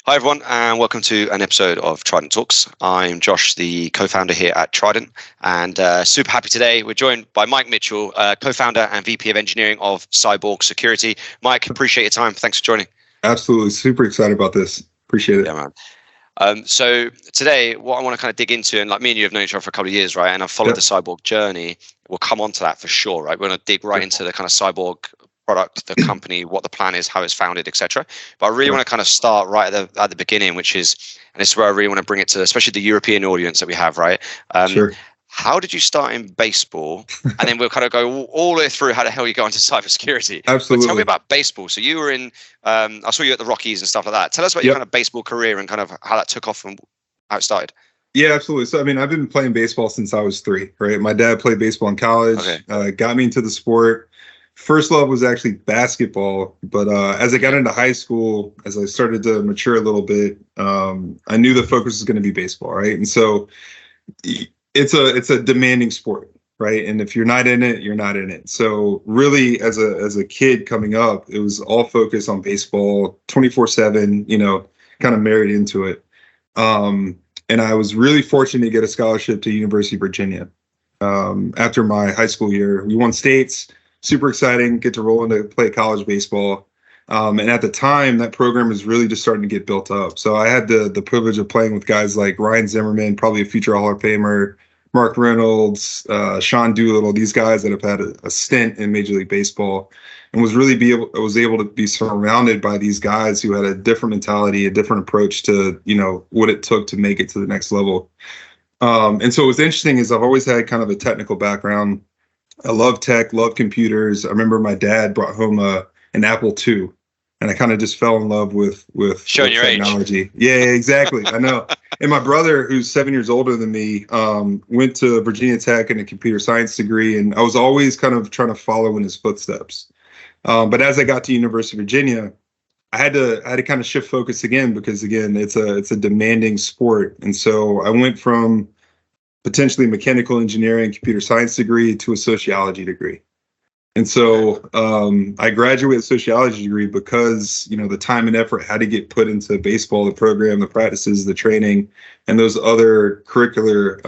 Hi, everyone, and welcome to an episode of Trident Talks. I'm Josh, the co-founder here at Trident, and super happy today. We're joined by Mike Mitchell, co-founder and VP of Engineering of Cyborg Security. Mike, appreciate your time. Thanks for joining. Absolutely. Super excited about this. Appreciate it. Yeah, man. So today, what I want to kind of dig into, and like me and you have known each other for a couple of years, right? And I've followed the Cyborg journey. We'll come on to that for sure, right? We're going to dig right into the kind of Cyborg product, the company, what the plan is, how it's founded, etc. But I really want to kind of start right at the beginning, which is, and this is where I really want to bring it to, especially the European audience that we have, right? Sure. How did you start in baseball? And then we'll kind of go all the way through how the hell you got into cybersecurity. Absolutely. But tell me about baseball. So you were in, I saw you at the Rockies and stuff like that. Tell us about your kind of baseball career and kind of how that took off and how it started. Yeah, absolutely. So, I mean, I've been playing baseball since I was 3, right? My dad played baseball in college, got me into the sport. First love was actually basketball, but as I got into high school, as I started to mature a little bit, I knew the focus was going to be baseball, right? And so it's a demanding sport, right? And if you're not in it, you're not in it. So really, as a kid coming up, it was all focused on baseball, 24/7, kind of married into it. And I was really fortunate to get a scholarship to University of Virginia. After my high school year, we won states. Super exciting, get to roll into play college baseball. And at the time, that program was really just starting to get built up. So I had the privilege of playing with guys like Ryan Zimmerman, probably a future Hall of Famer, Mark Reynolds, Sean Doolittle, these guys that have had a stint in Major League Baseball, and was able to be surrounded by these guys who had a different mentality, a different approach to, what it took to make it to the next level. And so what's interesting is I've always had kind of a technical background. I love tech, love computers. I remember my dad brought home an Apple II, and I kind of just fell in love with showing your technology. Age. Yeah, exactly. I know. And my brother, who's 7 years older than me, went to Virginia Tech in a computer science degree, and I was always kind of trying to follow in his footsteps. But as I got to University of Virginia, I had to kind of shift focus again because again, it's a demanding sport, and so I went from potentially mechanical engineering, computer science degree to a sociology degree. And so I graduated a sociology degree because, the time and effort had to get put into baseball, the program, the practices, the training, and those other curricular,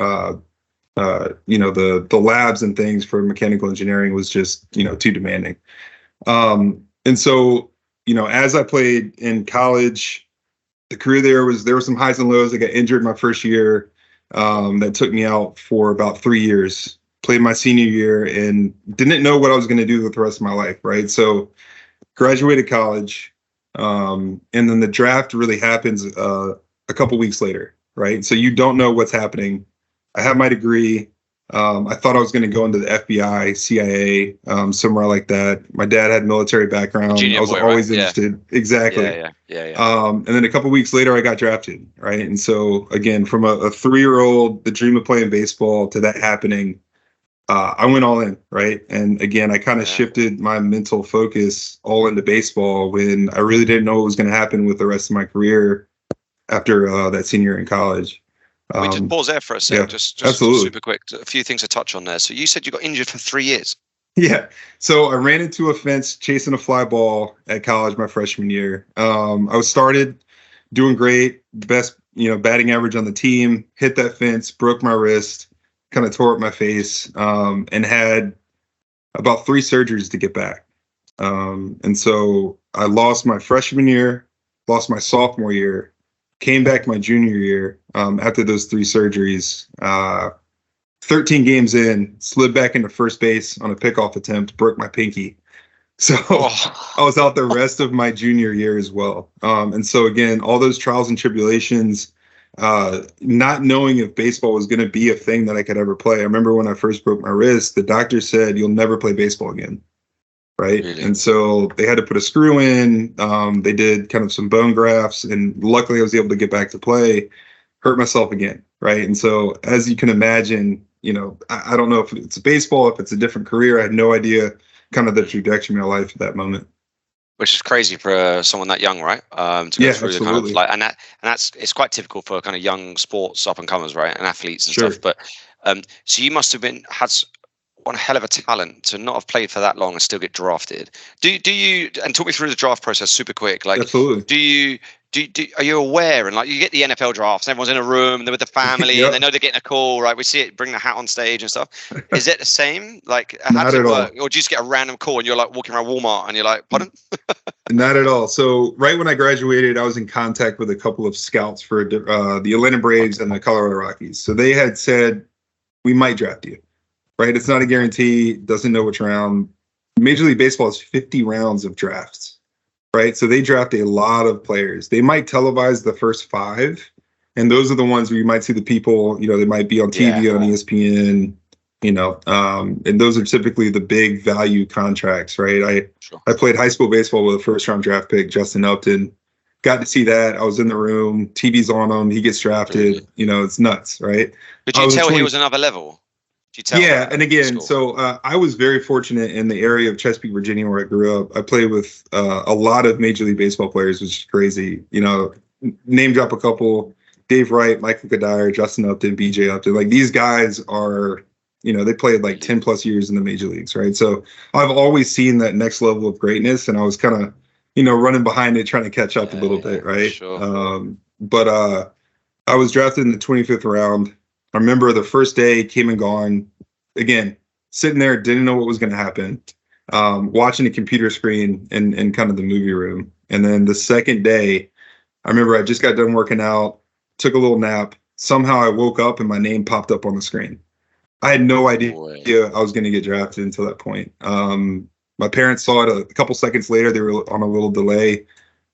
the labs and things for mechanical engineering was just, too demanding. And so, as I played in college, the career there were some highs and lows. I got injured my first year. That took me out for about 3 years, played my senior year and didn't know what I was going to do with the rest of my life. Right. So graduated college. And then the draft really happens a couple weeks later. Right. So you don't know what's happening. I have my degree. I thought I was going to go into the FBI, CIA, somewhere like that. My dad had military background. I was always interested. Yeah. Exactly. Yeah. And then a couple weeks later, I got drafted. Right. And so, again, from a 3-year-old, the dream of playing baseball to that happening, I went all in. Right. And again, I kind of shifted my mental focus all into baseball when I really didn't know what was going to happen with the rest of my career after that senior year in college. We just pause there for a second, just absolutely. Super quick. A few things to touch on there. So you said you got injured for 3 years. Yeah. So I ran into a fence chasing a fly ball at college my freshman year. I was started doing great, best, batting average on the team, hit that fence, broke my wrist, kind of tore up my face, and had about 3 surgeries to get back. And so I lost my freshman year, lost my sophomore year, came back my junior year after those 3 surgeries. 13 games in, slid back into first base on a pickoff attempt, broke my pinky. So I was out the rest of my junior year as well. And so, again, all those trials and tribulations, not knowing if baseball was going to be a thing that I could ever play. I remember when I first broke my wrist, the doctor said, "You'll never play baseball again." Right. Really? And so they had to put a screw in. They did kind of some bone grafts, and luckily I was able to get back to play, hurt myself again. Right. And so, as you can imagine, I don't know if it's baseball, if it's a different career. I had no idea kind of the trajectory of my life at that moment. Which is crazy for someone that young, right? To go through absolutely. the kind of it's quite typical for kind of young sports up and comers, right? And athletes and stuff. But so you must have had one hell of a talent to not have played for that long and still get drafted. Do you and talk me through the draft process super quick? Like, absolutely. Do are you aware? And like you get the NFL drafts, everyone's in a room, they're with the family, Yep. and they know they're getting a call, right? We see it, bring the hat on stage and stuff. Is it the same? Like, how Not does it at work? all. Or do you just get a random call and you're like walking around Walmart and you're like, pardon? Not at all. So right when I graduated, I was in contact with a couple of scouts for the Atlanta Braves and the Colorado Rockies. So they had said, we might draft you, right? It's not a guarantee. Doesn't know which round. Major League Baseball has 50 rounds of drafts, right? So they draft a lot of players. They might televise the first 5, and those are the ones where you might see the people, they might be on TV on ESPN, and those are typically the big value contracts, right? I played high school baseball with a first-round draft pick, Justin Upton. Got to see that. I was in the room. TV's on him. He gets drafted. It's nuts, right? Could you tell he was another level? Yeah, and again, so I was very fortunate in the area of Chesapeake, Virginia, where I grew up. I played with a lot of Major League Baseball players, which is crazy. Name drop a couple: Dave Wright, Michael Kadire, Justin Upton, BJ Upton. Like these guys are, they played like 10 plus years in the major leagues, right? So I've always seen that next level of greatness, and I was kind of, running behind it, trying to catch up a little bit, right? Sure. But I was drafted in the 25th round. I remember the first day came and gone. Again, sitting there, didn't know what was going to happen. Watching the computer screen in kind of the movie room. And then the second day, I remember I just got done working out, took a little nap. Somehow I woke up and my name popped up on the screen. I had no idea I was going to get drafted until that point. My parents saw it a couple seconds later. They were on a little delay.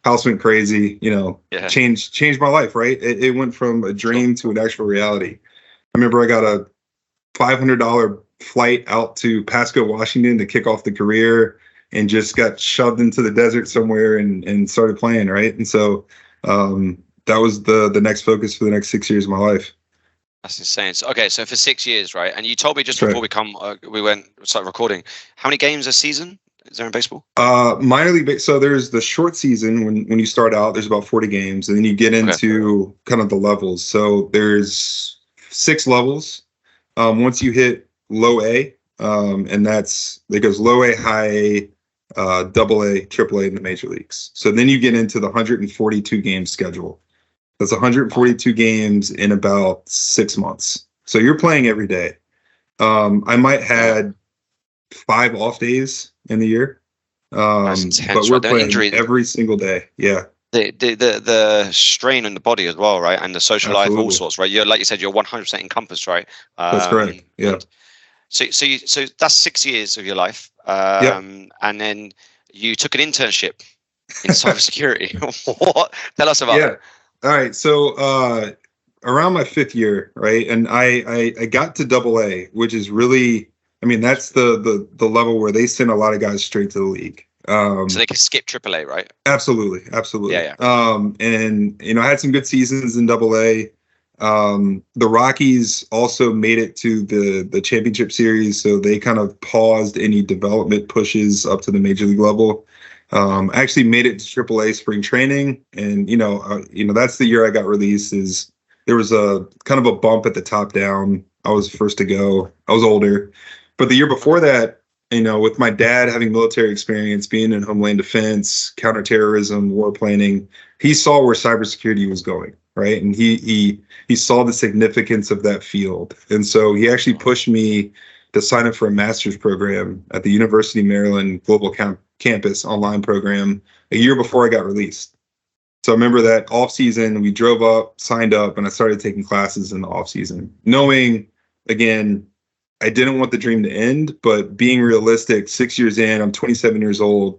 House went crazy, changed my life, right? It went from a dream to an actual reality. I remember I got a $500 flight out to Pasco, Washington to kick off the career and just got shoved into the desert somewhere and started playing, right? And so that was the next focus for the next 6 years of my life. That's insane. So, okay, so for 6 years, right? And you told me just before we started recording, how many games a season is there in baseball? Minor league. So there's the short season when you start out, there's about 40 games, and then you get into kind of the levels. So there's 6 levels. Once you hit low A, and it goes low A, high A, double A, triple A in the major leagues. So then you get into the 142 game schedule. That's 142 games in about 6 months. So you're playing every day. I might had 5 off days in the year. That's intense, but we're playing every single day. Yeah. The strain on the body as well, right? And the social life, all sorts, right? You're, like you said, you're 100% encompassed, right? That's correct. Yeah. So that's 6 years of your life. And then you took an internship in cybersecurity. What? Tell us about it. All right. So around my 5th year, right? And I got to double A, which is really, that's the level where they send a lot of guys straight to the league. So they can skip AAA, right? Absolutely. Yeah. And I had some good seasons in double A. The Rockies also made it to the championship series, so they kind of paused any development pushes up to the major league level. I actually made it to AAA spring training, and that's the year I got released. There was a kind of a bump at the top down. I was first to go. I was older, but the year before that, with my dad having military experience, being in homeland defense, counterterrorism, war planning, he saw where cybersecurity was going, right? And he saw the significance of that field, and so he actually pushed me to sign up for a master's program at the University of Maryland Global Campus online program a year before I got released. So I remember that off season, we drove up, signed up, and I started taking classes in the off season, knowing, again, I didn't want the dream to end, but being realistic, 6 years in, I'm 27 years old,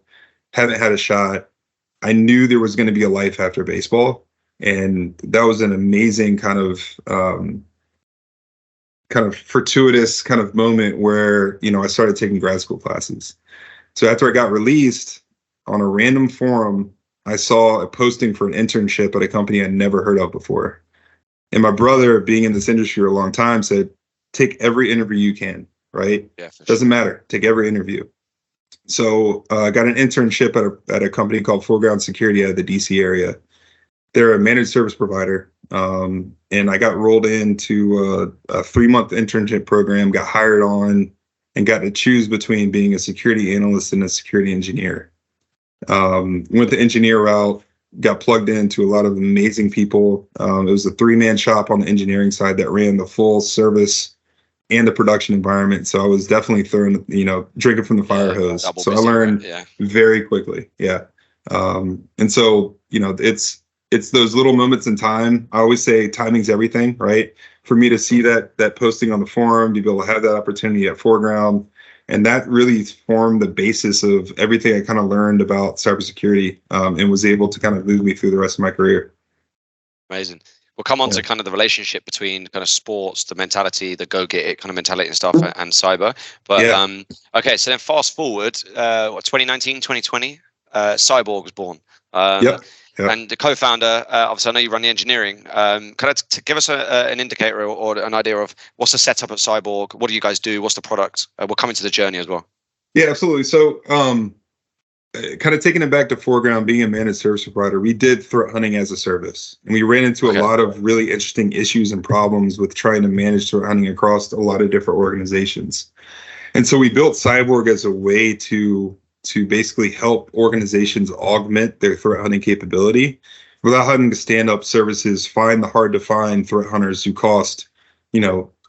haven't had a shot. I knew there was going to be a life after baseball, and that was an amazing kind of fortuitous kind of moment where, I started taking grad school classes. So after I got released, on a random forum, I saw a posting for an internship at a company I'd never heard of before. And my brother, being in this industry for a long time, said, take every interview you can, right? Yeah, for Doesn't matter. Take every interview. So I got an internship at a company called Cyborg Security out of the DC area. They're a managed service provider. And I got rolled into a 3-month internship program, got hired on, and got to choose between being a security analyst and a security engineer. Went the engineer route, got plugged into a lot of amazing people. It was a 3-man shop on the engineering side that ran the full service and the production environment. So I was definitely throwing, drinking from the fire hose. So I learned very quickly. Yeah. And so, it's those little moments in time. I always say timing's everything, right? For me to see that posting on the forum, to be able to have that opportunity at Foreground, and that really formed the basis of everything I kind of learned about cybersecurity, and was able to kind of move me through the rest of my career. Amazing. We'll come on to kind of the relationship between kind of sports, the mentality, the go get it kind of mentality and stuff, and cyber. But okay, so then fast forward, 2019, 2020, Cyborg was born. Yep. And the co-founder, obviously, I know you run the engineering. Can I give us an indicator or an idea of what's the setup at Cyborg? What do you guys do? What's the product? We'll come into the journey as well. Yeah, absolutely. So, kind of taking it back to Foreground, being a managed service provider, we did threat hunting as a service, and we ran into a lot of really interesting issues and problems with trying to manage threat hunting across a lot of different organizations. And so we built Cyborg as a way to basically help organizations augment their threat hunting capability without having to stand up services, find the hard to find threat hunters who cost,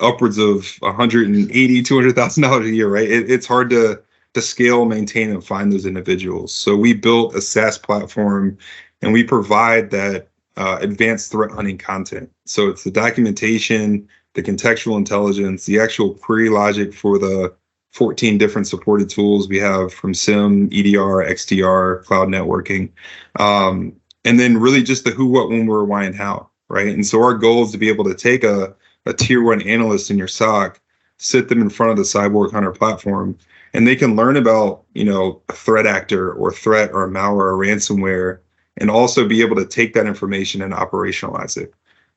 upwards of $180,000, $200,000 a year, right? It's hard to scale, maintain, and find those individuals. So we built a SaaS platform, and we provide that advanced threat hunting content. So it's the documentation, the contextual intelligence, the actual query logic for the 14 different supported tools we have, from SIM, EDR, XDR, cloud networking, and then really just the who, what, when, where, why, and how, right? And so our goal is to be able to take a tier 1 analyst in your SOC, sit them in front of the Cyborg Hunter platform, and they can learn about, a threat actor or threat or malware or ransomware, and also be able to take that information and operationalize it.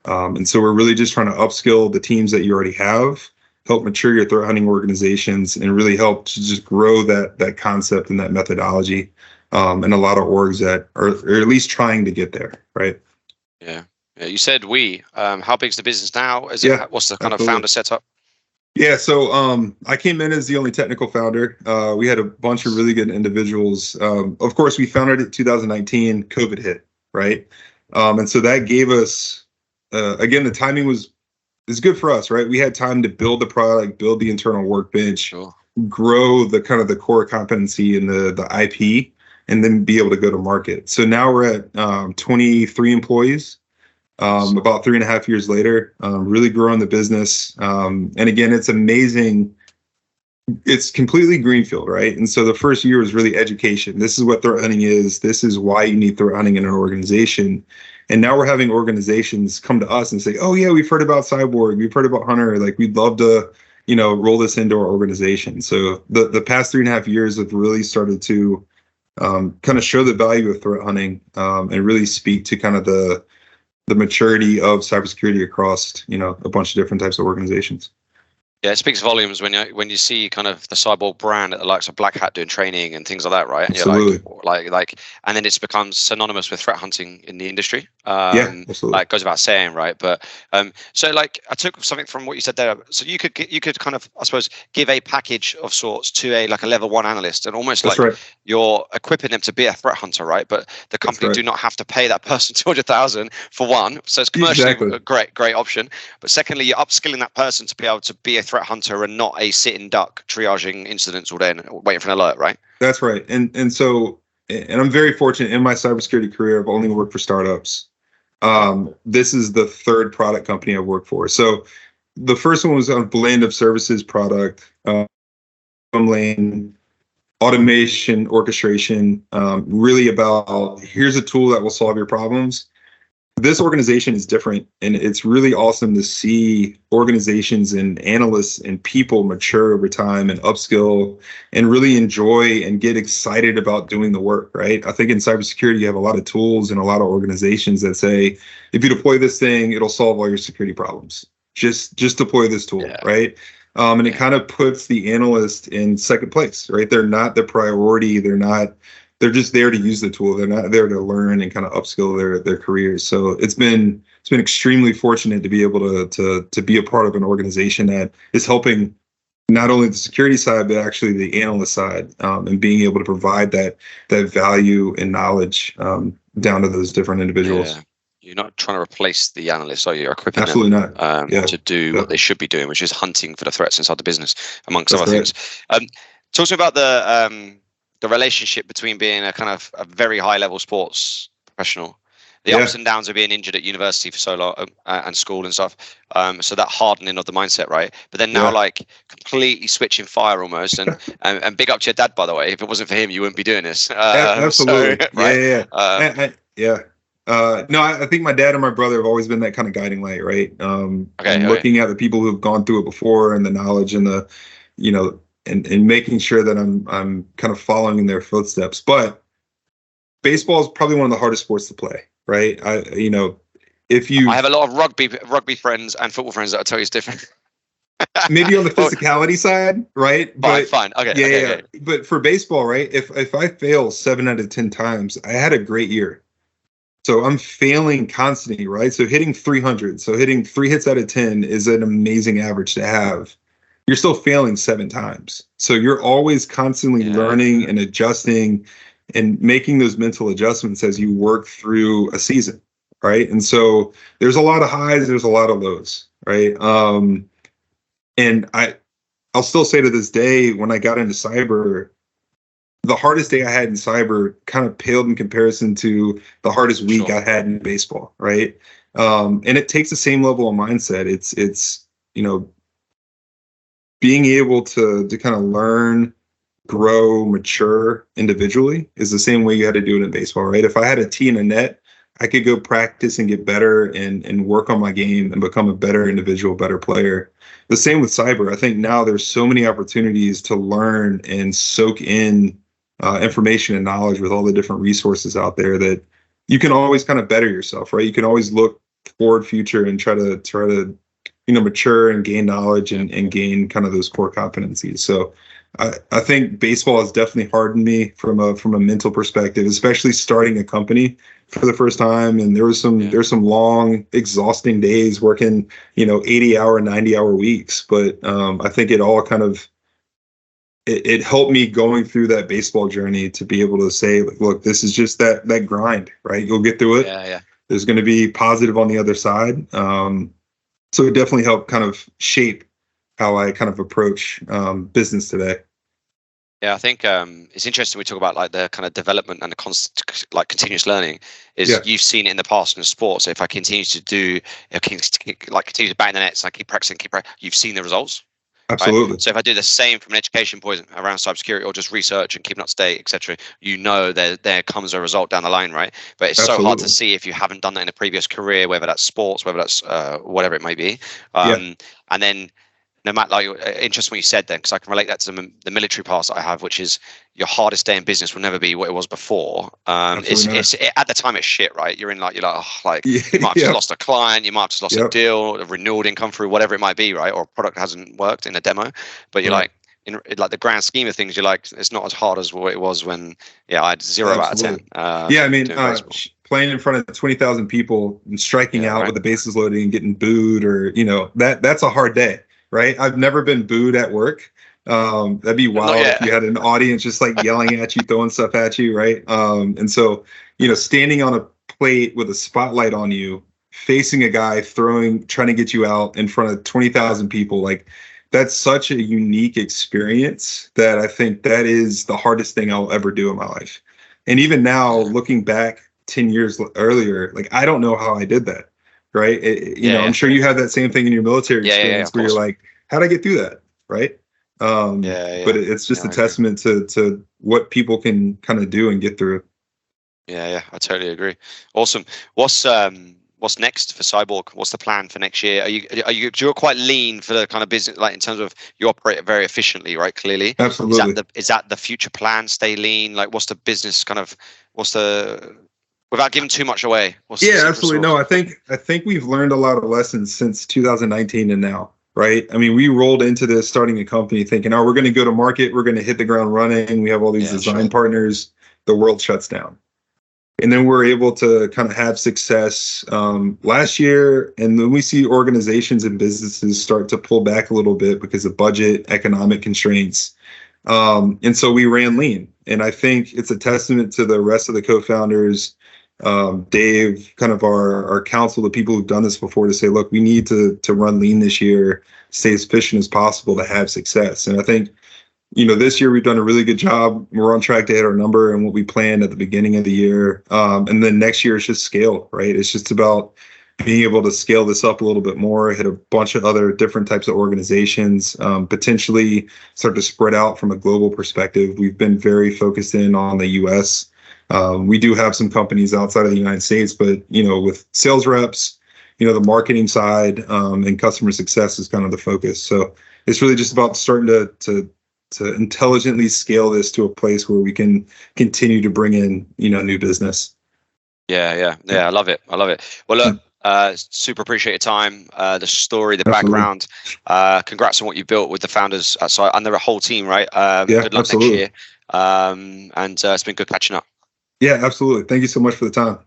And so we're really just trying to upskill the teams that you already have, help mature your threat hunting organizations, and really help to just grow that concept and that methodology, and a lot of orgs that are at least trying to get there, right? Yeah. You said how big's the business now? What's the kind of founder setup? Yeah, so I came in as the only technical founder. We had a bunch of really good individuals. Of course, we founded it in 2019. COVID hit, right? And so that gave us, again, the timing was good for us, right? We had time to build the product, build the internal workbench, grow the kind of the core competency and the IP, and then be able to go to market. So now we're at 23 employees. About 3.5 years later, really growing the business. And again, it's amazing. It's completely greenfield, right? And so the first year was really education. This is what threat hunting is. This is why you need threat hunting in an organization. And now we're having organizations come to us and say, oh yeah, we've heard about Cyborg. We've heard about Hunter. Like, we'd love to, roll this into our organization. So the past 3.5 years have really started to kind of show the value of threat hunting, and really speak to kind of the maturity of cybersecurity across, a bunch of different types of organizations. Yeah, it speaks volumes when you see kind of the Cyborg brand at the likes of Black Hat doing training and things like that, right? And absolutely. You're like, and then it's become synonymous with threat hunting in the industry. Absolutely. Like, goes without saying, right? But so like, I took something from what you said there. So you could kind of, I suppose, give a package of sorts to a level 1 analyst, and almost you're equipping them to be a threat hunter, right? But the company do not have to pay that person 200,000 for one. So it's commercially a great option. But secondly, you're upskilling that person to be able to be a threat hunter and not a sitting duck triaging incidents all day and waiting for an alert, right? That's right. And so I'm very fortunate in my cybersecurity career. I've only worked for startups. This is the third product company I've worked for. So the first one was a blend of services product, lane, automation, orchestration, really about here's a tool that will solve your problems. This organization is different, and it's really awesome to see organizations and analysts and people mature over time and upskill and really enjoy and get excited about doing the work, right? I think in cybersecurity, you have a lot of tools and a lot of organizations that say, if you deploy this thing, it'll solve all your security problems. Just deploy this tool, right? And it kind of puts the analyst in second place, right? They're not the priority. They're just there to use the tool. They're not there to learn and kind of upskill their careers. So it's been extremely fortunate to be able to be a part of an organization that is helping not only the security side, but actually the analyst side, and being able to provide that value and knowledge down to those different individuals. Yeah. You're not trying to replace the analysts, are you? You're equipping Absolutely them not. to do what they should be doing, which is hunting for the threats inside the business, amongst That's other right. things. Talk to me about the relationship between being a kind of a very high level sports professional, the ups and downs of being injured at university for so long and school and stuff. So that hardening of the mindset, right? But then now, like completely switching fire almost, and big up to your dad, by the way. If it wasn't for him, you wouldn't be doing this. Absolutely. So, right? No, I think my dad and my brother have always been that kind of guiding light, right? Looking at the people who have gone through it before and the knowledge and the, and making sure that I'm kind of following in their footsteps. But baseball is probably one of the hardest sports to play, right? I have a lot of rugby friends and football friends that will tell you it's different. Maybe on the physicality side, right? Fine. Okay. But for baseball, right? If I fail 7 out of 10 times, I had a great year. So I'm failing constantly, right? So hitting 300, so hitting 3 hits out of 10 is an amazing average to have. You're still failing 7 times. So you're always constantly learning and adjusting and making those mental adjustments as you work through a season, right? And so there's a lot of highs, there's a lot of lows, right? And I'll still say to this day, when I got into cyber, the hardest day I had in cyber kind of paled in comparison to the hardest week I had in baseball, right? And it takes the same level of mindset. It's being able to kind of learn, grow, mature individually is the same way you had to do it in baseball, right? If I had a tee and a net, I could go practice and get better and work on my game and become a better individual, better player. The same with cyber. I think now there's so many opportunities to learn and soak in information and knowledge with all the different resources out there that you can always kind of better yourself, right? You can always look forward future and try to mature and gain knowledge and gain kind of those core competencies. So I think baseball has definitely hardened me from a mental perspective, especially starting a company for the first time. And there's some long, exhausting days working, 80-hour, 90-hour weeks. But I think it all kind of it helped me going through that baseball journey to be able to say, look, this is just that grind, right? You'll get through it. Yeah. There's going to be positive on the other side. So it definitely helped kind of shape how I kind of approach business today. Yeah, I think it's interesting we talk about like the kind of development and the continuous learning is you've seen it in the past in sports. So if I continue to continue to bang the nets, I keep practicing, you've seen the results. Absolutely. Right? So if I do the same from an education point around cybersecurity or just research and keeping up to date, etc., there comes a result down the line, right? But it's so hard to see if you haven't done that in a previous career, whether that's sports, whether that's whatever it may be. And then no matter, like, interesting what you said then, because I can relate that to the military pass that I have, which is your hardest day in business will never be what it was before. It's at the time it's shit, right? You might have just lost a client, you might have just lost a deal, a renewal didn't come through, whatever it might be, right? Or a product hasn't worked in a demo, but you're like, in like the grand scheme of things, you're like, it's not as hard as what it was when I had 0 out of 10. I mean, playing in front of 20,000 people and striking out with the bases loaded and getting booed, or that's a hard day. Right. I've never been booed at work. That'd be wild if you had an audience just like yelling at you, throwing stuff at you. Right. And so, standing on a plate with a spotlight on you, facing a guy trying to get you out in front of 20,000 people, like that's such a unique experience that I think that is the hardest thing I'll ever do in my life. And even now, looking back 10 years earlier, like, I don't know how I did that. Right. I'm sure you have that same thing in your military experience where you're like, how'd I get through that? Right. But it's just a testament to what people can kind of do and get through. Yeah, I totally agree. Awesome. What's next for Cyborg? What's the plan for next year? You're quite lean for the kind of business, like in terms of you operate very efficiently, right? Clearly. Absolutely. Is that the future plan? Stay lean? Like, what's the business kind of, without giving too much away? Absolutely. No, I think we've learned a lot of lessons since 2019 and now, right? I mean, we rolled into this starting a company thinking, we're going to go to market. We're going to hit the ground running. We have all these design partners. The world shuts down. And then we're able to kind of have success last year. And then we see organizations and businesses start to pull back a little bit because of budget, economic constraints. And so we ran lean. And I think it's a testament to the rest of the co-founders, Dave, kind of our council, the people who've done this before, to say, look, we need to run lean this year, stay as efficient as possible to have success. And I think, this year we've done a really good job. We're on track to hit our number and what we planned at the beginning of the year. And then next year is just scale, right? It's just about being able to scale this up a little bit more, hit a bunch of other different types of organizations, potentially start to spread out from a global perspective. We've been very focused in on the US. We do have some companies outside of the United States, but, with sales reps, the marketing side and customer success is kind of the focus. So it's really just about starting to intelligently scale this to a place where we can continue to bring in, new business. Yeah. I love it. Well, look, super appreciate your time, the story, the Absolutely. background. Congrats on what you built with the founders outside, and they're a whole team, right? Good luck absolutely. next year. And it's been good catching up. Yeah, absolutely. Thank you so much for the time.